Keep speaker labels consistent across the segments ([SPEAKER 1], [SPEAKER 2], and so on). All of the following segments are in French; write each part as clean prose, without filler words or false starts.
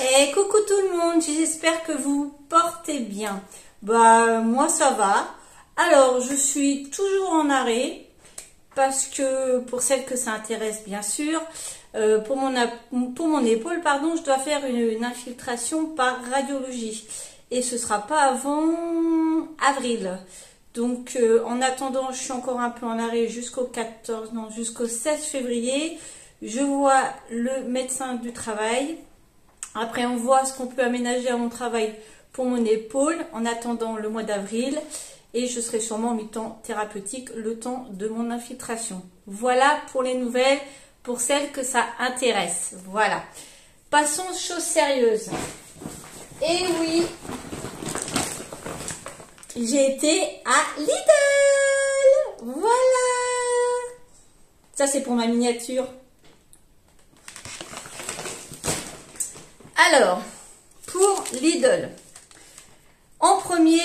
[SPEAKER 1] Et coucou tout le monde, j'espère que vous portez bien. Bah moi ça va. Alors je suis toujours en arrêt parce que pour celles que ça intéresse bien sûr, pour mon épaule pardon, je dois faire une infiltration par radiologie et ce sera pas avant avril. Donc en attendant, je suis encore un peu en arrêt jusqu'au 16 février. Je vois le médecin du travail. Après, on voit ce qu'on peut aménager à mon travail pour mon épaule en attendant le mois d'avril. Et je serai sûrement en mi-temps thérapeutique le temps de mon infiltration. Voilà pour les nouvelles, pour celles que ça intéresse. Voilà. Passons aux choses sérieuses. Et oui, j'ai été à Lidl. Voilà. Ça, c'est pour ma miniature. Alors, pour Lidl, en premier,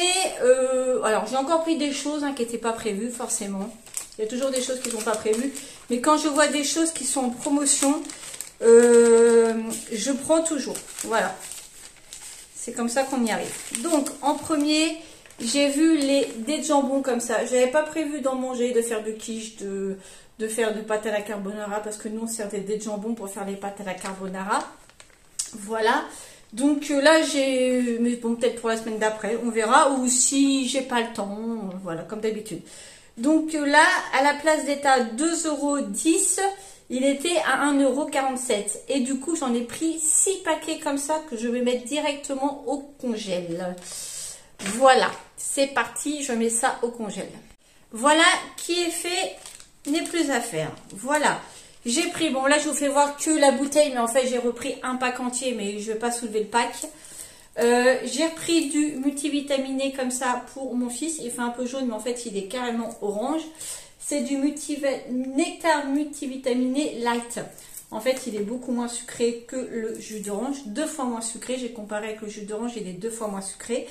[SPEAKER 1] alors j'ai encore pris des choses qui n'étaient pas prévues forcément. Il y a toujours des choses qui ne sont pas prévues. Mais quand je vois des choses qui sont en promotion, je prends toujours. Voilà. C'est comme ça qu'on y arrive. Donc, en premier, j'ai vu les dés de jambon comme ça. Je n'avais pas prévu d'en manger, de faire de quiche, de faire de pâte à la carbonara. Parce que nous, on sert des dés de jambon pour faire les pâtes à la carbonara. Voilà, donc là j'ai, mais bon peut-être pour la semaine d'après, on verra, ou si j'ai pas le temps, voilà comme d'habitude. Donc là, à la place d'être à 2,10 €, il était à 1,47 €. Et du coup j'en ai pris 6 paquets comme ça que je vais mettre directement au congèle. Voilà, c'est parti, je mets ça au congèle. Voilà qui est fait, n'est plus à faire. Voilà. J'ai pris, bon là je vous fais voir que la bouteille, mais en fait j'ai repris un pack entier, mais je ne vais pas soulever le pack. J'ai repris du multivitaminé comme ça pour mon fils, il fait un peu jaune, mais en fait il est carrément orange. C'est du nectar multivitaminé light. En fait il est beaucoup moins sucré que le jus d'orange, 2 fois moins sucré, j'ai comparé avec le jus d'orange, il est 2 fois moins sucré.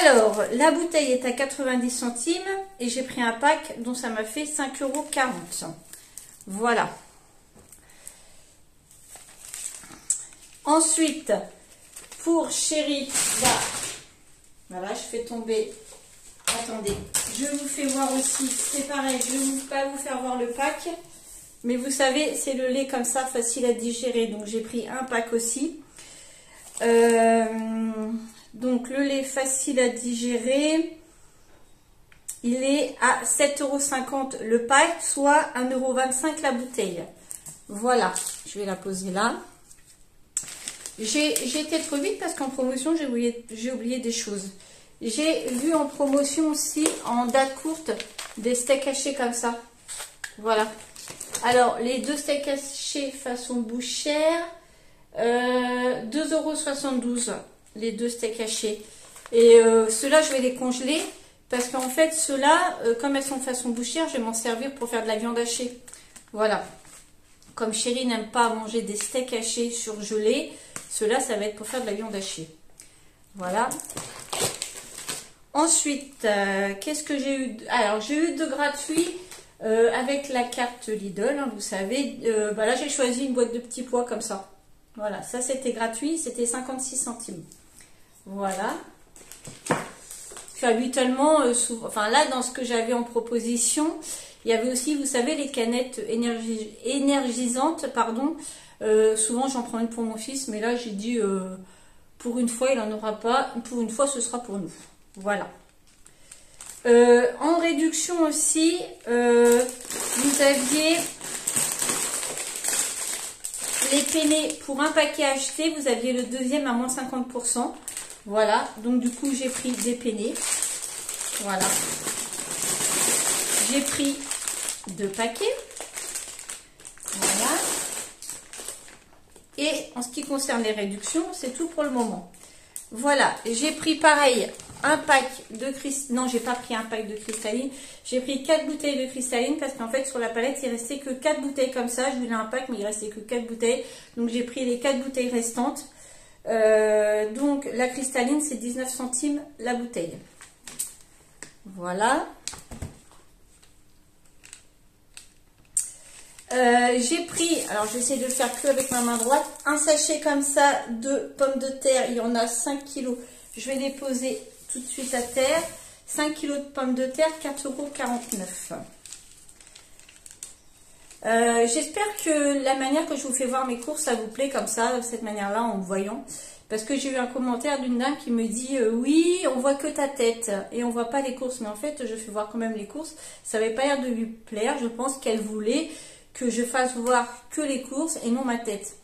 [SPEAKER 1] Alors, la bouteille est à 90 centimes et j'ai pris un pack dont ça m'a fait 5,40 €. Voilà. Ensuite, pour Chérie, voilà, je fais tomber. Attendez, je vous fais voir aussi, c'est pareil, je ne vais pas vous faire voir le pack. Mais vous savez, c'est le lait comme ça, facile à digérer. Donc, j'ai pris un pack aussi. Donc, le lait facile à digérer. Il est à 7,50 € le pack, soit 1,25 € la bouteille. Voilà, je vais la poser là. J'ai été trop vite parce qu'en promotion, j'ai oublié des choses. J'ai vu en promotion aussi, en date courte, des steaks hachés comme ça. Voilà. Alors, les 2 steaks hachés façon bouchère, 2,72 €, les 2 steaks hachés. Et ceux-là, je vais les congeler. Parce qu'en fait, ceux-là, comme elles sont façon bouchère, je vais m'en servir pour faire de la viande hachée. Voilà. Comme Chérie n'aime pas manger des steaks hachés surgelés, ceux-là, ça va être pour faire de la viande hachée. Voilà. Ensuite, qu'est-ce que j'ai eu? Alors, j'ai eu de gratuit avec la carte Lidl, vous savez. Là, j'ai choisi une boîte de petits pois comme ça. Voilà, ça c'était gratuit, c'était 56 centimes. Voilà. Habituellement, enfin là dans ce que j'avais en proposition, il y avait aussi, vous savez, les canettes énergisantes, pardon. Souvent j'en prends une pour mon fils, mais là j'ai dit pour une fois il n'en aura pas, pour une fois ce sera pour nous. Voilà. En réduction aussi, vous aviez les penne pour un paquet acheté, vous aviez le deuxième à moins 50%. Voilà, donc du coup j'ai pris des penne. Voilà. J'ai pris 2 paquets. Voilà. Et en ce qui concerne les réductions, c'est tout pour le moment. Voilà, j'ai pris pareil un pack de cristalline. Non, j'ai pas pris un pack de cristalline. J'ai pris 4 bouteilles de cristalline parce qu'en fait sur la palette il restait que 4 bouteilles comme ça. Je voulais un pack mais il restait que 4 bouteilles. Donc j'ai pris les 4 bouteilles restantes. Donc la cristalline c'est 19 centimes la bouteille. Voilà. J'ai pris, alors j'essaie de le faire que avec ma main droite, un sachet comme ça de pommes de terre. Il y en a 5 kilos. Je vais les poser tout de suite à terre. 5 kilos de pommes de terre, 4,49 €. J'espère que la manière que je vous fais voir mes courses, ça vous plaît comme ça, de cette manière-là, en me voyant. Parce que j'ai eu un commentaire d'une dame qui me dit oui, on voit que ta tête et on voit pas les courses. Mais en fait, je fais voir quand même les courses. Ça n'avait pas l'air de lui plaire. Je pense qu'elle voulait que je fasse voir que les courses et non ma tête.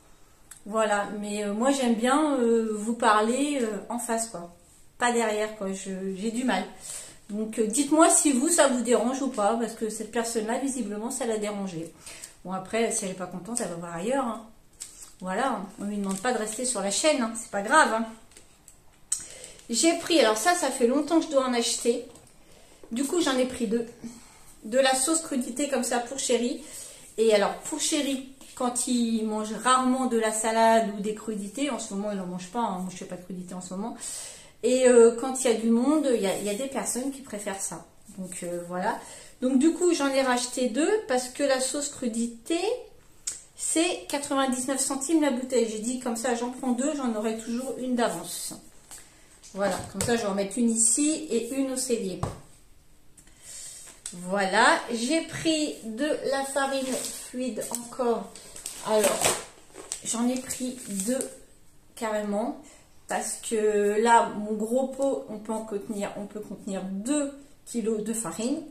[SPEAKER 1] Voilà. Mais moi, j'aime bien vous parler en face, quoi. Pas derrière, quoi. J'ai du mal. Donc, dites-moi si vous, ça vous dérange ou pas. Parce que cette personne-là, visiblement, ça l'a dérangé. Bon, après, si elle n'est pas contente, elle va voir ailleurs, hein. Voilà, on ne lui demande pas de rester sur la chaîne, hein, c'est pas grave. Hein. J'ai pris, alors ça fait longtemps que je dois en acheter. Du coup, j'en ai pris deux. De la sauce crudité comme ça pour Chéri. Et alors, pour Chéri, quand il mange rarement de la salade ou des crudités, en ce moment, il n'en mange pas, hein, moi je ne fais pas de crudité en ce moment. Et quand il y a du monde, il y a des personnes qui préfèrent ça. Donc voilà. Donc du coup, j'en ai racheté deux parce que la sauce crudité... c'est 99 centimes la bouteille. J'ai dit comme ça, j'en prends deux, j'en aurai toujours une d'avance. Voilà, comme ça, je vais en mettre une ici et une au cellier. Voilà, j'ai pris de la farine fluide encore. Alors, j'en ai pris deux carrément. Parce que là, mon gros pot, on peut contenir 2 kilos de farine.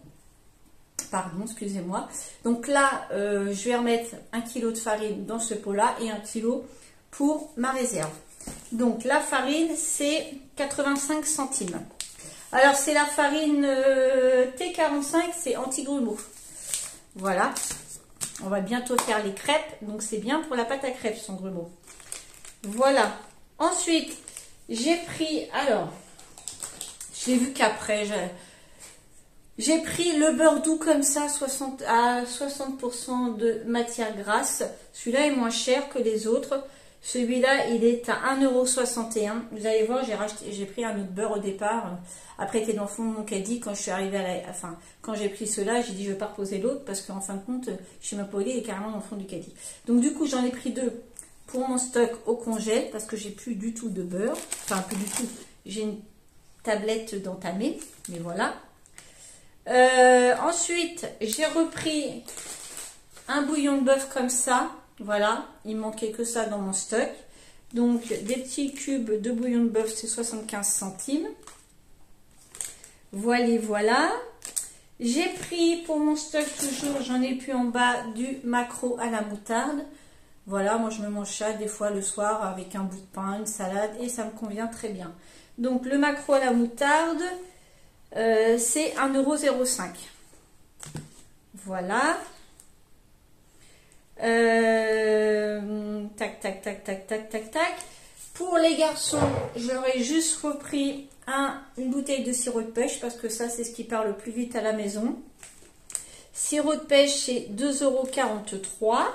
[SPEAKER 1] Pardon, excusez-moi. Donc là, je vais remettre 1 kg de farine dans ce pot-là et 1 kg pour ma réserve. Donc la farine, c'est 85 centimes. Alors c'est la farine T45, c'est anti-grumeaux. Voilà. On va bientôt faire les crêpes, donc c'est bien pour la pâte à crêpes sans grumeaux. Voilà. Ensuite, j'ai pris, alors, j'ai vu qu'après, j'ai pris le beurre doux comme ça, à 60% de matière grasse. Celui-là est moins cher que les autres. Celui-là, il est à 1,61 €. Vous allez voir, j'ai pris un autre beurre au départ. Après, il était dans le fond de mon caddie. Quand je suis arrivée quand j'ai pris ceux-là, j'ai dit je ne vais pas reposer l'autre parce qu'en fin de compte, chez ma Pauline, il est carrément dans le fond du caddie. Donc du coup, j'en ai pris deux pour mon stock au congèle parce que j'ai plus du tout de beurre. Enfin, plus du tout. J'ai une tablette d'entamé, mais voilà. Ensuite, j'ai repris un bouillon de bœuf comme ça. Voilà, il manquait que ça dans mon stock. Donc, des petits cubes de bouillon de bœuf, c'est 75 centimes. Voilà, voilà. J'ai pris pour mon stock toujours, j'en ai plus en bas, du maquereau à la moutarde. Voilà, moi je me mange ça des fois le soir avec un bout de pain, une salade et ça me convient très bien. Donc, le maquereau à la moutarde, c'est 1,05 €. Voilà. Tac, tac, tac, tac, tac, tac, tac. Pour les garçons, j'aurais juste repris une bouteille de sirop de pêche parce que ça, c'est ce qui part le plus vite à la maison. Sirop de pêche, c'est 2,43 €.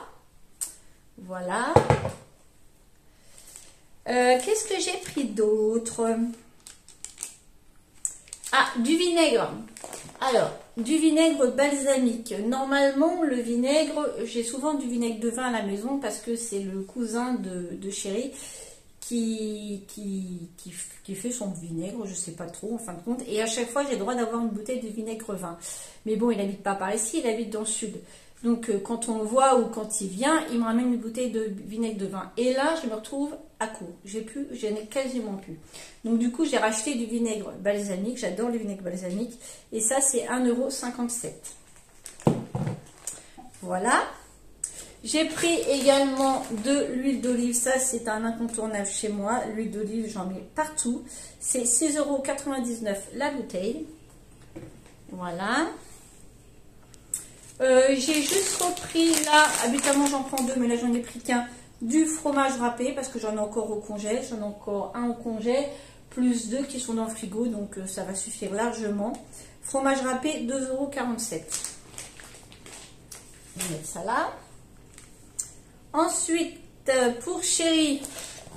[SPEAKER 1] Voilà. Qu'est-ce que j'ai pris d'autre? Ah, du vinaigre. Alors, du vinaigre balsamique. Normalement, le vinaigre, j'ai souvent du vinaigre de vin à la maison parce que c'est le cousin de Chéri qui fait son vinaigre, je sais pas trop en fin de compte. Et à chaque fois, j'ai le droit d'avoir une bouteille de vinaigre vin. Mais bon, il n'habite pas par ici, il habite dans le sud. Donc, quand on le voit ou quand il vient, il me ramène une bouteille de vinaigre de vin. Et là, je me retrouve à court. J'en ai quasiment plus. Donc, du coup, j'ai racheté du vinaigre balsamique. J'adore le vinaigre balsamique. Et ça, c'est 1,57 €. Voilà. J'ai pris également de l'huile d'olive. Ça, c'est un incontournable chez moi. L'huile d'olive, j'en mets partout. C'est 6,99 € la bouteille. Voilà. J'ai juste repris là, habituellement j'en prends deux, mais là j'en ai pris qu'un, du fromage râpé parce que j'en ai encore au congèle, j'en ai encore un au congèle, plus deux qui sont dans le frigo, donc ça va suffire largement. Fromage râpé, 2,47 €. Je vais mettre ça là. Ensuite, pour Chéri,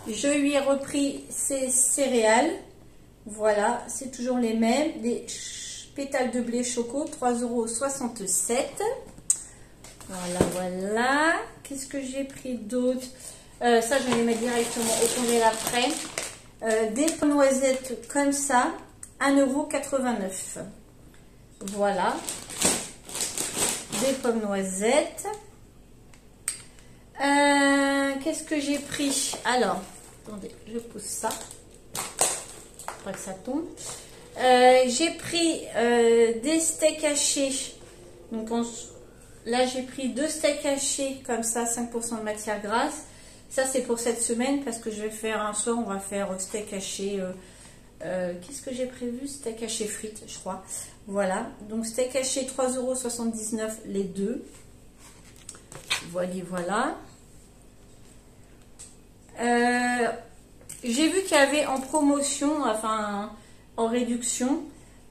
[SPEAKER 1] je lui ai repris ses céréales. Voilà, c'est toujours les mêmes. Des pétales de blé choco, 3,67 €. Voilà, voilà. Qu'est-ce que j'ai pris d'autre? Ça, je vais les mettre directement au congèle après. Des pommes noisettes comme ça, 1,89 €. Voilà. Des pommes noisettes. Qu'est-ce que j'ai pris? Alors, attendez, je pousse ça. Pas que ça tombe. J'ai pris des steaks hachés. Donc, là, j'ai pris 2 steaks hachés comme ça, 5% de matière grasse. Ça, c'est pour cette semaine parce que je vais faire un soir, on va faire steak haché. Qu'est-ce que j'ai prévu? Steak haché frites, je crois. Voilà. Donc, steak haché, 3,79 € les deux. Voilà. J'ai vu qu'il y avait en promotion, enfin en réduction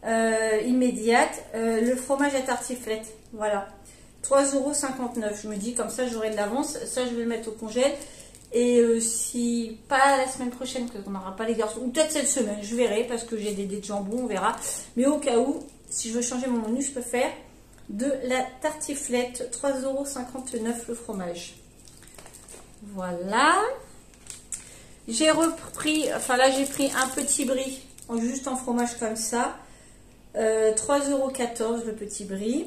[SPEAKER 1] immédiate, le fromage à tartiflette. Voilà. 3,59 €. Je me dis comme ça j'aurai de l'avance. Ça je vais le mettre au congèle. Et si pas la semaine prochaine, qu'on n'aura pas les garçons, ou peut-être cette semaine, je verrai parce que j'ai des dés de jambon, on verra. Mais au cas où, si je veux changer mon menu, je peux faire de la tartiflette. 3,59 € le fromage. Voilà. J'ai repris, enfin là j'ai pris un petit brie, juste en fromage comme ça. 3,14 € le petit brie.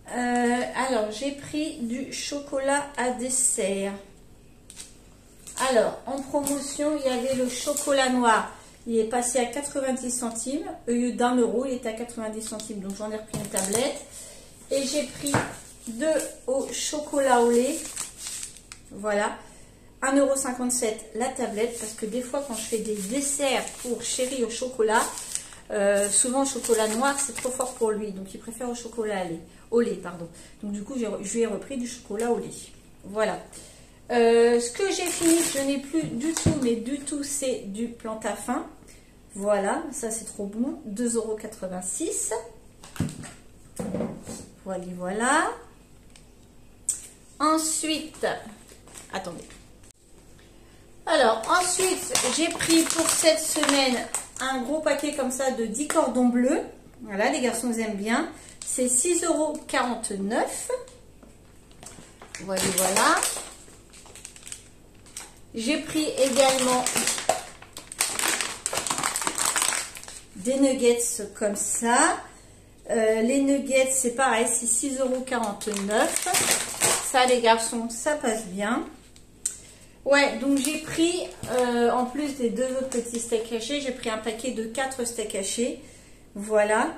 [SPEAKER 1] Alors, j'ai pris du chocolat à dessert. Alors, en promotion, il y avait le chocolat noir. Il est passé à 90 centimes. Au lieu d'1 €, il est à 90 centimes. Donc, j'en ai repris une tablette. Et j'ai pris 2 au chocolat au lait. Voilà. 1,57 € la tablette. Parce que des fois, quand je fais des desserts pour chéri au chocolat, souvent le chocolat noir, c'est trop fort pour lui. Donc, il préfère au chocolat au lait, pardon. Donc du coup, je lui ai repris du chocolat au lait. Voilà. Ce que j'ai fini, je n'ai plus du tout, mais du tout, c'est du Plantafin. Voilà, ça c'est trop bon. 2,86 €. Voilà. Ensuite, attendez. Alors, ensuite, j'ai pris pour cette semaine un gros paquet comme ça de 10 cordons bleus. Voilà, les garçons aiment bien. C'est 6,49 €. Voilà. J'ai pris également des nuggets comme ça. Les nuggets, c'est pareil, c'est 6,49 €. Ça, les garçons, ça passe bien. Ouais, donc j'ai pris, en plus des 2 autres petits steaks hachés, j'ai pris un paquet de 4 steaks hachés. Voilà.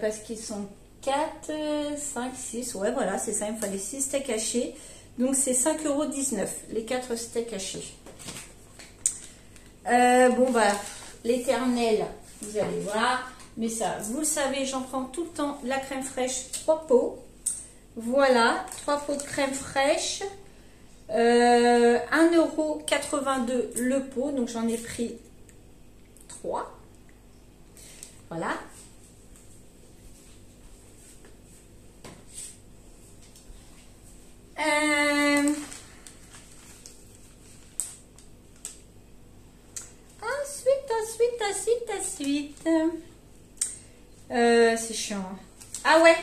[SPEAKER 1] Parce qu'ils sont 4, 5, 6. Ouais, voilà, c'est ça. Il me fallait 6 steaks hachés. Donc, c'est 5,19 € les 4 steaks hachés. Bon, bah, l'éternel, vous allez voir. Mais ça, vous le savez, j'en prends tout le temps. La crème fraîche, 3 pots. Voilà, 3 pots de crème fraîche. 1,82 € le pot. Donc, j'en ai pris 3. Voilà. Ensuite. C'est chiant. Ah ouais.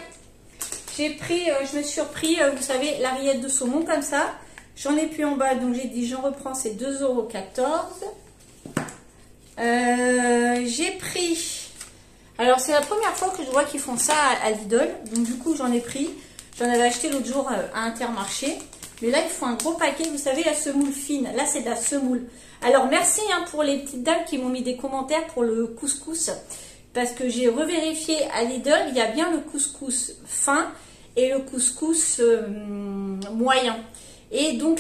[SPEAKER 1] J'ai pris, je me suis repris, vous savez, la rillette de saumon comme ça. J'en ai plus en bas, donc j'ai dit j'en reprends, c'est 2,14 €. J'ai pris, alors c'est la première fois que je vois qu'ils font ça à Lidl, donc du coup j'en ai pris. J'en avais acheté l'autre jour à Intermarché. Mais là, ils font un gros paquet. Vous savez, la semoule fine. Là, c'est de la semoule. Alors, merci pour les petites dames qui m'ont mis des commentaires pour le couscous. Parce que j'ai revérifié à Lidl. Il y a bien le couscous fin et le couscous moyen. Et donc,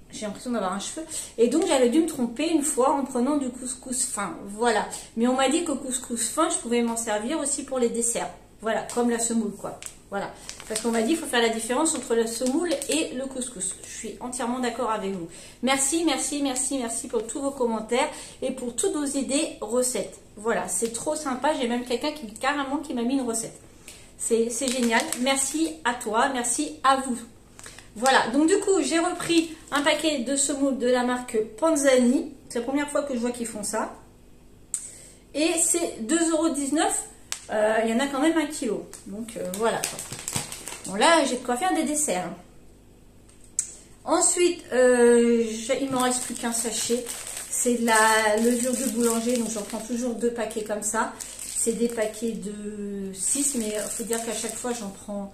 [SPEAKER 1] j'ai l'impression d'avoir un cheveu. Et donc, j'avais dû me tromper une fois en prenant du couscous fin. Voilà. Mais on m'a dit que couscous fin, je pouvais m'en servir aussi pour les desserts. Voilà, comme la semoule, quoi. Voilà. Parce qu'on m'a dit qu'il faut faire la différence entre la semoule et le couscous. Je suis entièrement d'accord avec vous. Merci pour tous vos commentaires et pour toutes vos idées recettes. Voilà, c'est trop sympa. J'ai même quelqu'un qui m'a mis une recette. C'est génial. Merci à toi, merci à vous. Voilà, donc du coup, j'ai repris un paquet de semoule de la marque Panzani. C'est la première fois que je vois qu'ils font ça. Et c'est 2,19 €. il y en a quand même 1 kilo. Donc voilà. Bon là, j'ai de quoi faire des desserts. Ensuite, il m'en reste plus qu'un sachet. C'est de la levure de boulanger. Donc j'en prends toujours 2 paquets comme ça. C'est des paquets de 6, mais il faut dire qu'à chaque fois, j'en prends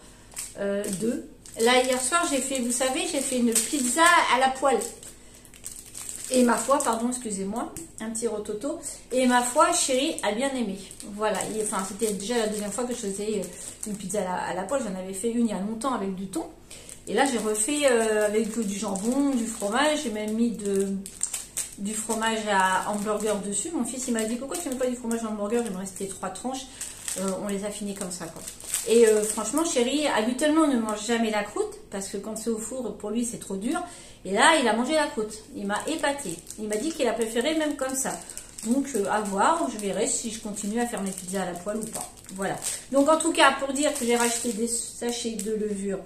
[SPEAKER 1] 2. Là, hier soir, j'ai fait, vous savez, j'ai fait une pizza à la poêle. Et ma foi, pardon, excusez-moi, un petit rototo. Et ma foi, chérie a bien aimé. Voilà, enfin, c'était déjà la deuxième fois que je faisais une pizza à la poêle. J'en avais fait une il y a longtemps avec du thon. Et là, j'ai refait avec du jambon, du fromage. J'ai même mis du fromage à hamburger dessus. Mon fils, il m'a dit, pourquoi tu ne mets pas du fromage à hamburger? Il me restait 3 tranches. On les a finis comme ça, quoi. Et franchement, chérie, habituellement, on ne mange jamais la croûte. Parce que quand c'est au four, pour lui, c'est trop dur. Et là, il a mangé la croûte. Il m'a épaté. Il m'a dit qu'il a préféré même comme ça. Donc, à voir. Je verrai si je continue à faire mes pizzas à la poêle ou pas. Voilà. Donc, en tout cas, pour dire que j'ai racheté des sachets de levure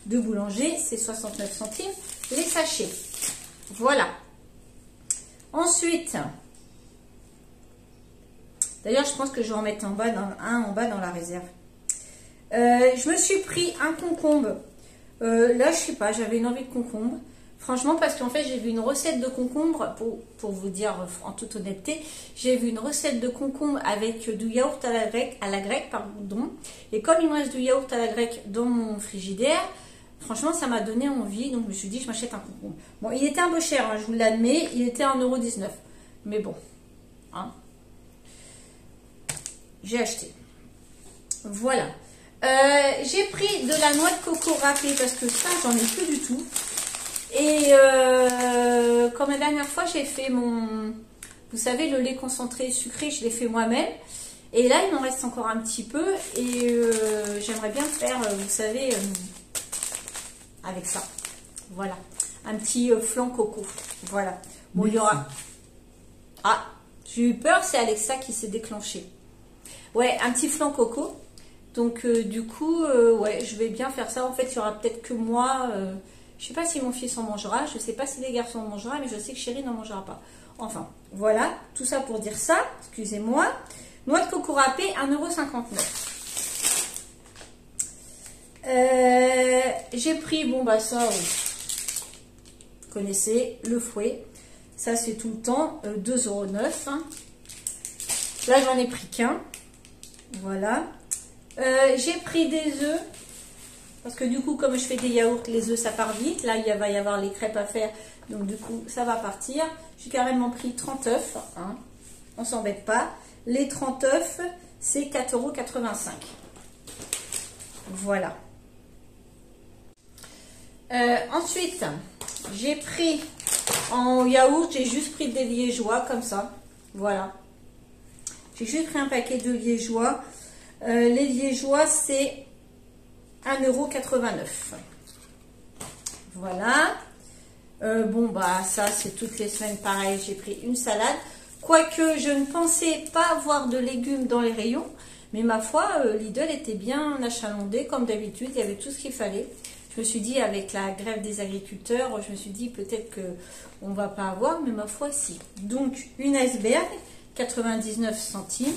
[SPEAKER 1] de boulanger, c'est 69 centimes les sachets. Voilà. Ensuite, d'ailleurs, je pense que je vais en mettre un en bas dans la réserve. Je me suis pris un concombre. Là, je sais pas, j'avais une envie de concombre. Franchement, parce qu'en fait, j'ai vu une recette de concombre, pour vous dire en toute honnêteté, j'ai vu une recette de concombre avec du yaourt à la grecque, pardon. Et comme il me reste du yaourt à la grecque dans mon frigidaire, franchement, ça m'a donné envie. Donc, je me suis dit, je m'achète un concombre. Bon, il était un peu cher, hein, je vous l'admets. Il était à 1,19 €. Mais bon, hein, j'ai acheté. Voilà. J'ai pris de la noix de coco râpée parce que ça, j'en ai plus du tout. Et comme la dernière fois, j'ai fait vous savez, le lait concentré sucré, je l'ai fait moi-même. Et là, il m'en reste encore un petit peu. Et j'aimerais bien faire, vous savez, avec ça. Voilà. Un petit flan coco. Voilà. Bon, il y aura... Ah, j'ai eu peur, c'est Alexa qui s'est déclenché. Ouais, un petit flan coco. Donc, du coup, ouais, je vais bien faire ça. En fait, il y aura peut-être que moi... je sais pas si mon fils en mangera. Je sais pas si les garçons en mangera. Mais je sais que Chérie n'en mangera pas. Enfin, voilà. Tout ça pour dire ça. Excusez-moi. Noix de coco râpée, 1,59 €. J'ai pris, bon, bah ça, vous connaissez, le fouet. Ça, c'est tout le temps 2,09 €. Hein. Là, j'en ai pris qu'un. Voilà. J'ai pris des œufs. Parce que du coup, comme je fais des yaourts, les œufs, ça part vite. Là, il va y avoir les crêpes à faire. Donc, du coup, ça va partir. J'ai carrément pris 30 œufs. Hein. On ne s'embête pas. Les 30 œufs, c'est 4,85 €. Voilà. Ensuite, j'ai pris en yaourt, j'ai juste pris des liégeois comme ça. Voilà. J'ai juste pris un paquet de liégeois. Les liégeois, c'est 1,89 €. Voilà. Bon, bah, ça, c'est toutes les semaines pareil. J'ai pris une salade. Quoique, je ne pensais pas avoir de légumes dans les rayons. Mais ma foi, Lidl était bien achalandé. Comme d'habitude, il y avait tout ce qu'il fallait. Je me suis dit, avec la grève des agriculteurs, je me suis dit peut-être qu'on ne va pas avoir. Mais ma foi, si. Donc, une iceberg, 99 centimes.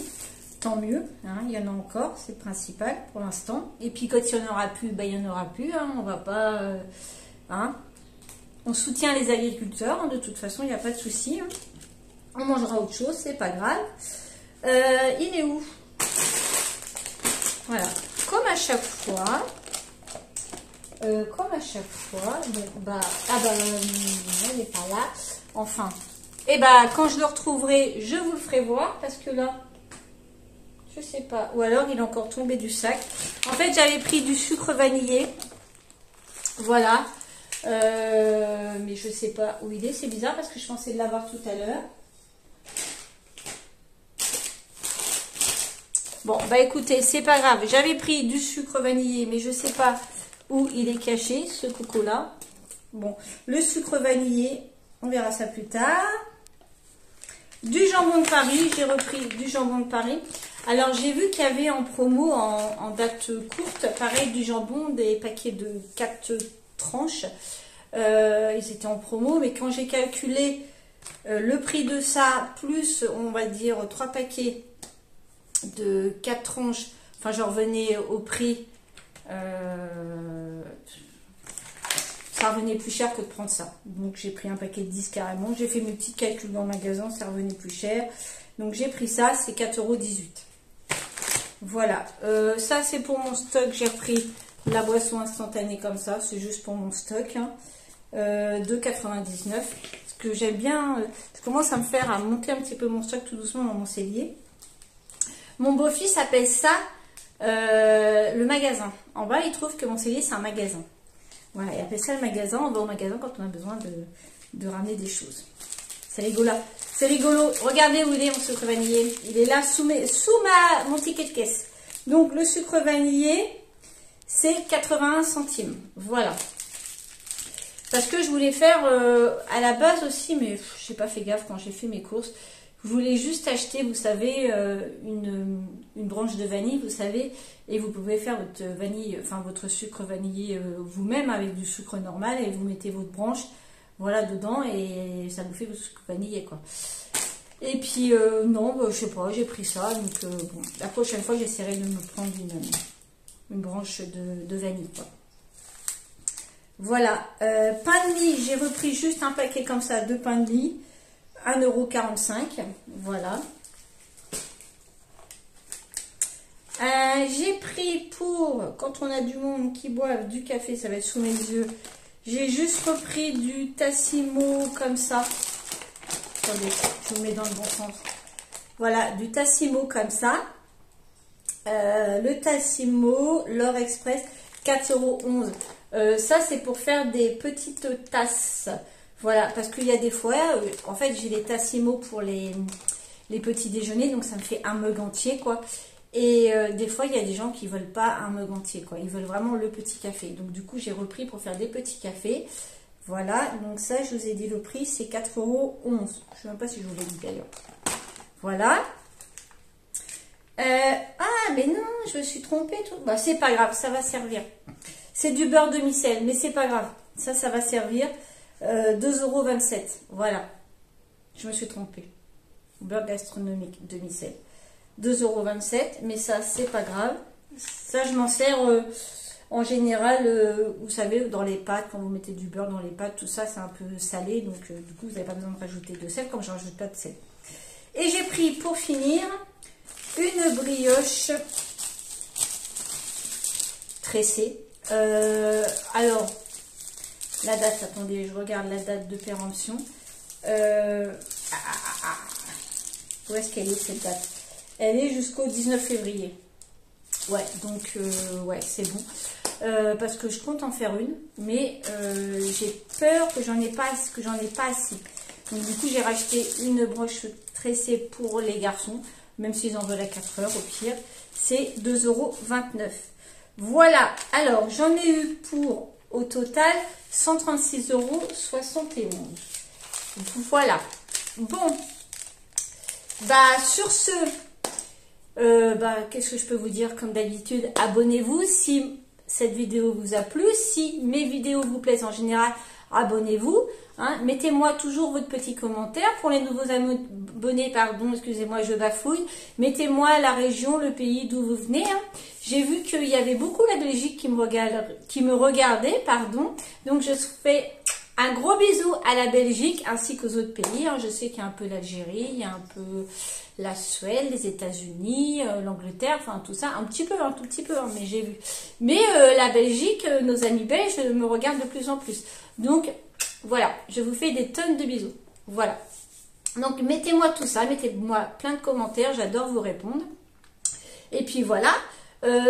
[SPEAKER 1] Tant mieux, hein, il y en a encore, c'est le principal pour l'instant. Et puis quand il n'y en aura plus, ben, il n'y en aura plus. Hein, on va pas... hein, on soutient les agriculteurs, hein, de toute façon, il n'y a pas de souci. Hein. On mangera autre chose, c'est pas grave. Il est où? Voilà, comme à chaque fois. Bon, bah, ah bah, elle n'est pas là. Enfin, et bah, quand je le retrouverai, je vous le ferai voir, parce que là... Je sais pas. Ou alors, il est encore tombé du sac. En fait, j'avais pris du sucre vanillé. Voilà. Mais je sais pas où il est. C'est bizarre parce que je pensais l'avoir tout à l'heure. Bon, bah écoutez, c'est pas grave. J'avais pris du sucre vanillé, mais je sais pas où il est caché, ce coco-là. Bon, le sucre vanillé, on verra ça plus tard. Du jambon de Paris. J'ai repris du jambon de Paris. Alors, j'ai vu qu'il y avait en promo, en date courte, pareil, du jambon, des paquets de 4 tranches. Ils étaient en promo, mais quand j'ai calculé le prix de ça, plus, on va dire, 3 paquets de 4 tranches, enfin je revenais au prix, ça revenait plus cher que de prendre ça. Donc j'ai pris un paquet de 10 carrément. J'ai fait mes petits calculs dans le magasin, ça revenait plus cher. Donc j'ai pris ça, c'est 4,18 €. Voilà, ça c'est pour mon stock. J'ai repris la boisson instantanée comme ça, c'est juste pour mon stock. Hein. 2,99 €. Ce que j'aime bien, ça commence à me faire à monter un petit peu mon stock tout doucement dans mon cellier. Mon beau-fils appelle ça le magasin. En bas, il trouve que mon cellier c'est un magasin. Voilà, il appelle ça le magasin. On va au magasin quand on a besoin de ramener des choses. C'est rigolo. C'est rigolo. Regardez où il est mon sucre vanillé. Il est là sous mon ticket de caisse. Donc le sucre vanillé, c'est 81 centimes. Voilà. Parce que je voulais faire à la base aussi, mais je n'ai pas fait gaffe quand j'ai fait mes courses. Je voulais juste acheter, vous savez, une branche de vanille, vous savez, et vous pouvez faire votre vanille, enfin votre sucre vanillé vous-même avec du sucre normal et vous mettez votre branche, voilà, dedans et ça vous fait votre sucre vanillé, quoi. Et puis non, bah, je sais pas, j'ai pris ça, donc bon, la prochaine fois j'essaierai de me prendre une branche de vanille, quoi. Voilà, pain de mie, j'ai repris juste un paquet comme ça de pain de mie. 1,45 €, voilà. J'ai pris pour, quand on a du monde qui boivent du café, ça va être sous mes yeux, j'ai juste repris du Tassimo comme ça. Attendez, je vous mets dans le bon sens. Voilà, du Tassimo comme ça. Le Tassimo, l'Or Express, 4,11 €. Ça, c'est pour faire des petites tasses. Voilà, parce qu'il y a des fois, en fait, j'ai les Tassimo pour les petits déjeuners, donc ça me fait un mug entier, quoi. Et des fois, il y a des gens qui ne veulent pas un mug entier, quoi. Ils veulent vraiment le petit café. Donc, du coup, j'ai repris pour faire des petits cafés. Voilà, donc ça, je vous ai dit le prix, c'est 4,11 €. Je ne sais même pas si je vous l'ai dit d'ailleurs. Voilà. Ah, mais non, je me suis trompée. Bah, c'est pas grave, ça va servir. C'est du beurre demi-sel, mais c'est pas grave. Ça va servir. 2,27 €. Voilà. Je me suis trompée. Beurre gastronomique demi-sel. 2,27 €. Mais ça, c'est pas grave. Ça, je m'en sers en général, vous savez, dans les pâtes. Quand vous mettez du beurre dans les pâtes, tout ça, c'est un peu salé. Donc, du coup, vous n'avez pas besoin de rajouter de sel, comme je ne rajoute pas de sel. Et j'ai pris, pour finir, une brioche tressée. Alors, la date, attendez, je regarde la date de péremption. Où est-ce qu'elle est cette date? Elle est jusqu'au 19 février. Ouais, donc, ouais, c'est bon. Parce que je compte en faire une, mais j'ai peur que j'en ai pas assez. Donc, du coup, j'ai racheté une broche tressée pour les garçons, même s'ils en veulent à 4 heures, au pire. C'est 2,29 €. Voilà, alors, j'en ai eu pour... Au total, 136,71 €. Voilà. Bon. Bah, sur ce, qu'est-ce que je peux vous dire? Comme d'habitude, abonnez-vous si cette vidéo vous a plu. Si mes vidéos vous plaisent en général, abonnez-vous. Hein. Mettez-moi toujours votre petit commentaire. Pour les nouveaux abonnés, pardon, excusez-moi, je bafouille. Mettez-moi la région, le pays d'où vous venez. Hein. J'ai vu qu'il y avait beaucoup la Belgique qui me regardait, pardon. Donc, je fais un gros bisou à la Belgique ainsi qu'aux autres pays. Hein. Je sais qu'il y a un peu l'Algérie, il y a un peu la Suède, les États-Unis, l'Angleterre, enfin tout ça, un petit peu, un tout petit peu, hein, mais j'ai vu. Mais la Belgique, nos amis belges me regardent de plus en plus. Donc, voilà, je vous fais des tonnes de bisous. Voilà. Donc, mettez-moi tout ça, mettez-moi plein de commentaires, j'adore vous répondre. Et puis voilà.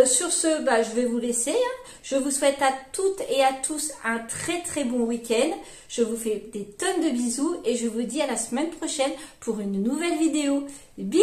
[SPEAKER 1] Sur ce, je vais vous laisser. Je vous souhaite à toutes et à tous un très très bon week-end. Je vous fais des tonnes de bisous et je vous dis à la semaine prochaine pour une nouvelle vidéo. Bisous!